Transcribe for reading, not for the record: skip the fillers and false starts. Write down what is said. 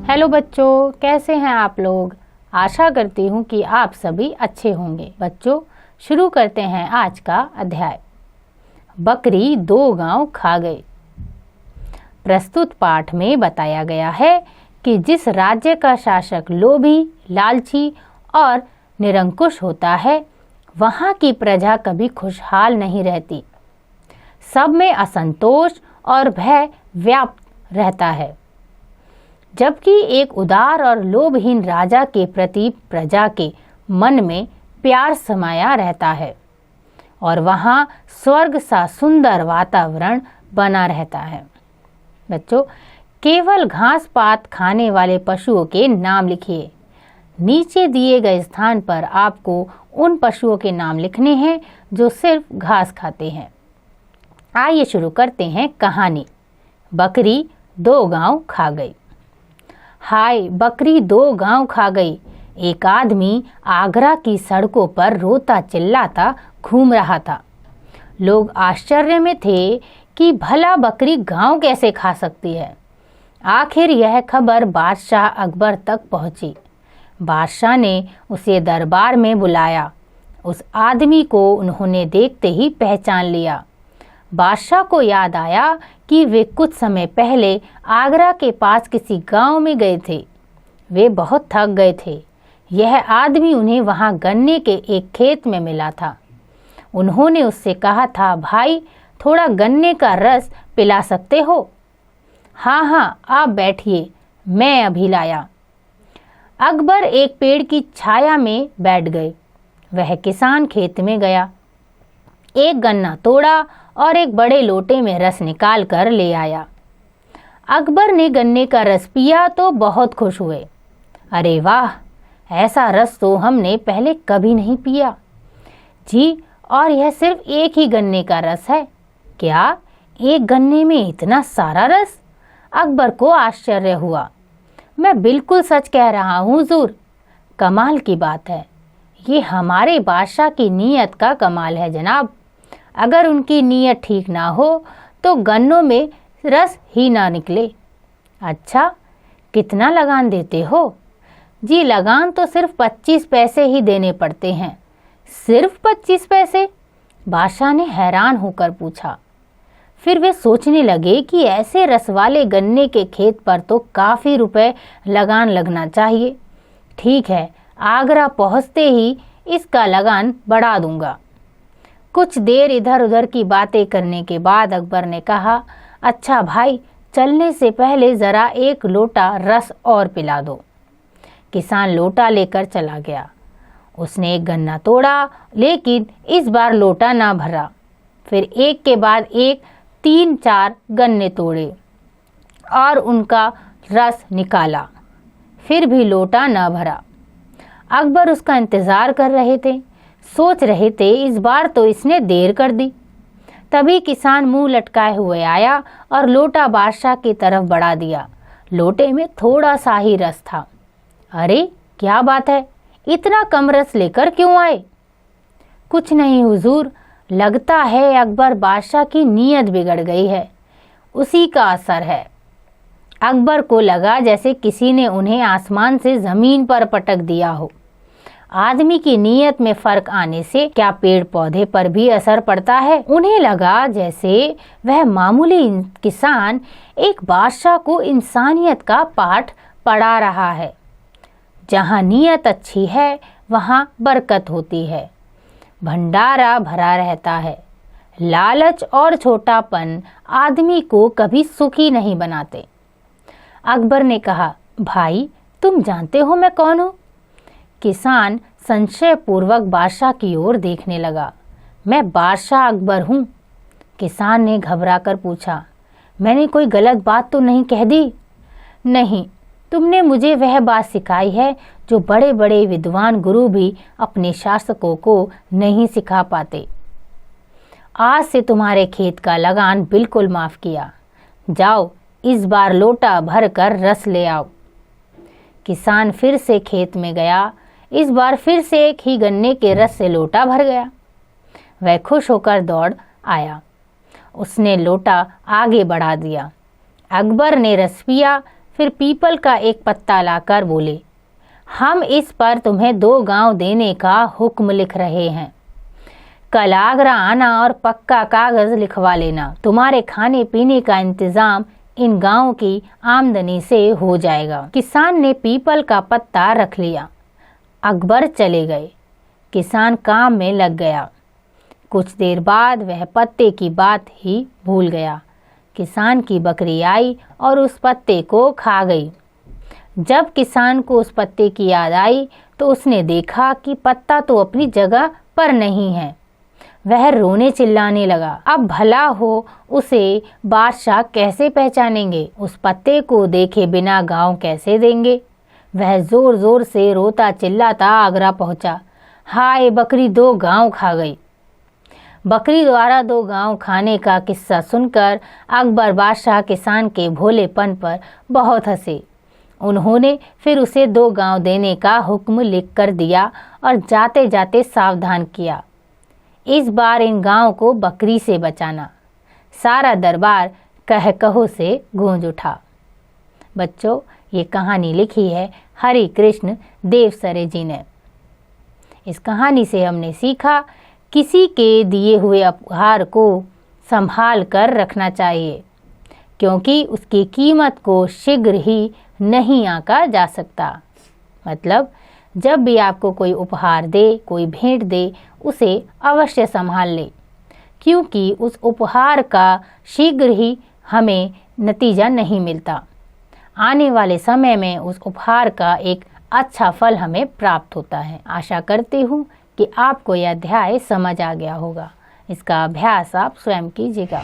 Hello बच्चों, कैसे हैं आप लोग। आशा करती हूँ कि आप सभी अच्छे होंगे। बच्चों, शुरू करते हैं आज का अध्याय। बकरी 2 गांव खा गई। प्रस्तुत पाठ में बताया गया है कि जिस राज्य का शासक लोभी, लालची और निरंकुश होता है, वहाँ की प्रजा कभी खुशहाल नहीं रहती। सब में असंतोष और भय व्याप्त रहता है, जबकि एक उदार और लोभहीन राजा के प्रति प्रजा के मन में प्यार समाया रहता है और वहाँ स्वर्ग सा सुंदर वातावरण बना रहता है। बच्चों, केवल घास पात खाने वाले पशुओं के नाम लिखिए। नीचे दिए गए स्थान पर आपको उन पशुओं के नाम लिखने हैं जो सिर्फ घास खाते हैं। आइए शुरू करते हैं कहानी। बकरी 2 गांव खा गई। हाय, बकरी 2 गांव खा गई। एक आदमी आगरा की सड़कों पर रोता चिल्लाता घूम रहा था। लोग आश्चर्य में थे कि भला बकरी गांव कैसे खा सकती है। आखिर यह खबर बादशाह अकबर तक पहुंची। बादशाह ने उसे दरबार में बुलाया। उस आदमी को उन्होंने देखते ही पहचान लिया। बादशाह को याद आया कि वे कुछ समय पहले आगरा के पास किसी गांव में गए थे। वे बहुत थक गए थे। यह आदमी उन्हें वहां गन्ने के एक खेत में मिला था। उन्होंने उससे कहा था, भाई, थोड़ा गन्ने का रस पिला सकते हो? हाँ, आप बैठिए, मैं अभी लाया। अकबर एक पेड़ की छाया में बैठ गए। वह किसान खेत में गया, एक गन्ना तोड़ा और एक बड़े लोटे में रस निकाल कर ले आया। अकबर ने गन्ने का रस पिया तो बहुत खुश हुए। अरे वाह, ऐसा रस तो हमने पहले कभी नहीं पिया। जी, और यह सिर्फ एक ही गन्ने का रस है क्या? एक गन्ने में इतना सारा रस? अकबर को आश्चर्य हुआ। मैं बिल्कुल सच कह रहा हूँ हुजूर। कमाल की बात है। ये हमारे बादशाह की नीयत का कमाल है जनाब। अगर उनकी नीयत ठीक ना हो तो गन्नों में रस ही ना निकले। अच्छा, कितना लगान देते हो? जी, लगान तो सिर्फ 25 पैसे ही देने पड़ते हैं। सिर्फ 25 पैसे? बादशाह ने हैरान होकर पूछा। फिर वे सोचने लगे कि ऐसे रस वाले गन्ने के खेत पर तो काफ़ी रुपए लगान लगना चाहिए। ठीक है, आगरा पहुँचते ही इसका लगान बढ़ा दूंगा। कुछ देर इधर उधर की बातें करने के बाद अकबर ने कहा, अच्छा भाई, चलने से पहले ज़रा एक लोटा रस और पिला दो। किसान लोटा लेकर चला गया। उसने एक गन्ना तोड़ा, लेकिन इस बार लोटा ना भरा। फिर एक के बाद एक 3-4 गन्ने तोड़े और उनका रस निकाला। फिर भी लोटा न भरा। अकबर उसका इंतज़ार कर रहे थे। सोच रहे थे इस बार तो इसने देर कर दी। तभी किसान मुंह लटकाए हुए आया और लोटा बादशाह की तरफ बढ़ा दिया। लोटे में थोड़ा सा ही रस था। अरे, क्या बात है, इतना कम रस लेकर क्यों आए? कुछ नहीं हुजूर, लगता है अकबर बादशाह की नीयत बिगड़ गई है, उसी का असर है। अकबर को लगा जैसे किसी ने उन्हें आसमान से जमीन पर पटक दिया हो। आदमी की नीयत में फर्क आने से क्या पेड़ पौधे पर भी असर पड़ता है? उन्हें लगा जैसे वह मामूली किसान एक बादशाह को इंसानियत का पाठ पढ़ा रहा है। जहाँ नीयत अच्छी है वहाँ बरकत होती है, भंडारा भरा रहता है। लालच और छोटापन आदमी को कभी सुखी नहीं बनाते। अकबर ने कहा, भाई, तुम जानते हो मैं कौन हूँ? किसान संशय पूर्वक बादशाह की ओर देखने लगा। मैं बादशाह अकबर हूँ। किसान ने घबराकर पूछा, मैंने कोई गलत बात तो नहीं कह दी? नहीं, तुमने मुझे वह बात सिखाई है जो बड़े बड़े विद्वान गुरु भी अपने शासकों को नहीं सिखा पाते। आज से तुम्हारे खेत का लगान बिल्कुल माफ किया। जाओ, इस बार लोटा भर कर रस ले आओ। किसान फिर से खेत में गया। इस बार फिर से एक ही गन्ने के रस से लोटा भर गया। वह खुश होकर दौड़ आया। उसने लोटा आगे बढ़ा दिया। अकबर ने रस पिया, फिर पीपल का एक पत्ता लाकर बोले, हम इस पर तुम्हें 2 गांव देने का हुक्म लिख रहे हैं। कल आगरा आना और पक्का कागज लिखवा लेना। तुम्हारे खाने पीने का इंतजाम इन गांवों की आमदनी से हो जाएगा। किसान ने पीपल का पत्ता रख लिया। अकबर चले गए। किसान काम में लग गया। कुछ देर बाद वह पत्ते की बात ही भूल गया। किसान की बकरी आई और उस पत्ते को खा गई। जब किसान को उस पत्ते की याद आई तो उसने देखा कि पत्ता तो अपनी जगह पर नहीं है। वह रोने चिल्लाने लगा। अब भला हो उसे बादशाह कैसे पहचानेंगे? उस पत्ते को देखे बिना गांव कैसे देंगे? वह जोर जोर से रोता चिल्लाता आगरा पहुंचा। हाय, बकरी 2 गांव खा गई। बकरी द्वारा 2 गांव खाने का किस्सा सुनकर अकबर बादशाह किसान के भोलेपन पर बहुत हंसे। उन्होंने फिर उसे 2 गांव देने का हुक्म लिख कर दिया और जाते जाते सावधान किया, इस बार इन गांव को बकरी से बचाना। सारा दरबार कह कहो से गूंज उठा। बच्चों, ये कहानी लिखी है हरि कृष्ण देवसरे जी ने। इस कहानी से हमने सीखा, किसी के दिए हुए उपहार को संभाल कर रखना चाहिए, क्योंकि उसकी कीमत को शीघ्र ही नहीं आंका जा सकता। मतलब जब भी आपको कोई उपहार दे, कोई भेंट दे, उसे अवश्य संभाल ले, क्योंकि उस उपहार का शीघ्र ही हमें नतीजा नहीं मिलता। आने वाले समय में उस उपहार का एक अच्छा फल हमें प्राप्त होता है। आशा करती हूँ कि आपको यह अध्याय समझ आ गया होगा। इसका अभ्यास आप स्वयं कीजिएगा।